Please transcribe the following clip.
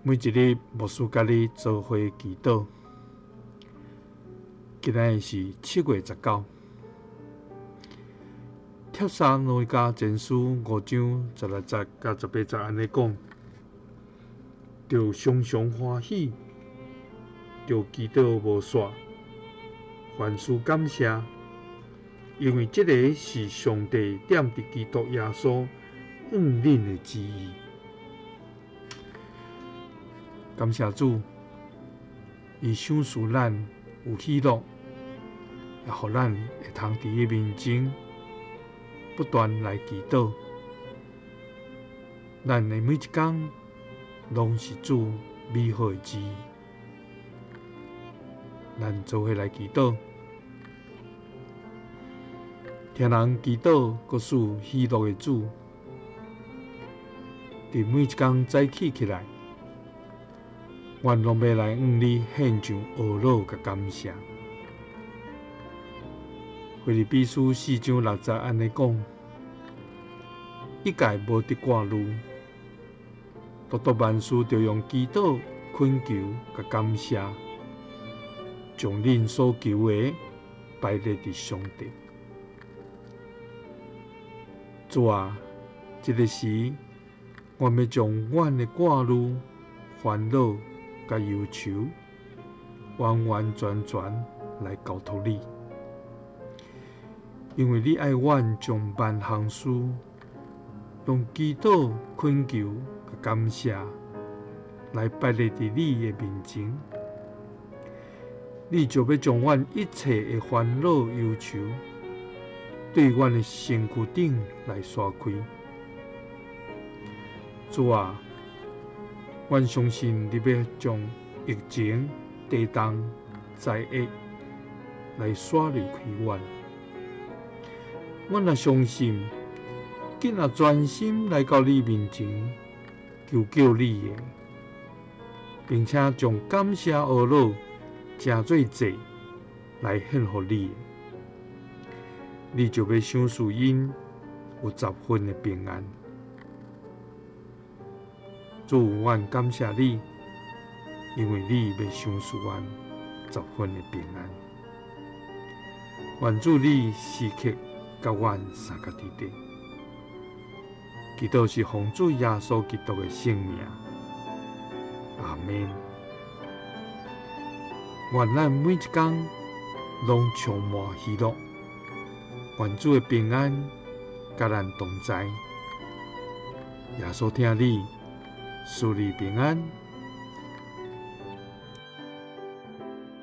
每一日牧师甲你做伙祈祷。今仔是7月19。帖撒罗尼迦前书5章16节甲18节安尼讲：着常常欢喜，着祈祷无煞，凡事感谢，因为这个是上帝点伫基督耶稣恁的旨意。感谢主，伊赏赐咱有喜乐，也互咱会通伫伊面前不断来祈祷。咱的每一天拢是主美好的旨意。咱做伙来祈祷，听人祈祷，告使喜乐的主，伫每一天早起来。愿拢要来向你献上懊恼甲感谢。腓立比书4章6节安尼讲：一概无得挂虑，独万事着用祈祷、恳求甲感谢，将恁所求的摆列伫上帝。主啊，这个时，我要将阮的挂虑、烦恼甲忧愁，完完全全来交托你，因为你爱阮将万项事用祈祷、恳求甲感谢来摆列伫你的面前，你就要将阮一切的烦恼、忧愁，对阮的身躯顶来刷开。主啊，阮相信你要将疫情、地动、灾厄来刷离开阮。阮也相信，紧也专心来到你面前，求你的，并且将感谢懊恼诚做祭来献予你的，你就要赏赐因有10分的平安。主，阮感谢你，因为你要赏赐阮10分的平安。愿主你时刻甲阮三个伫地，祈祷是奉主耶稣基督的圣名，阿们。愿咱每一天拢充满喜乐，愿主的平安甲咱同在。耶稣听你。祝你平安。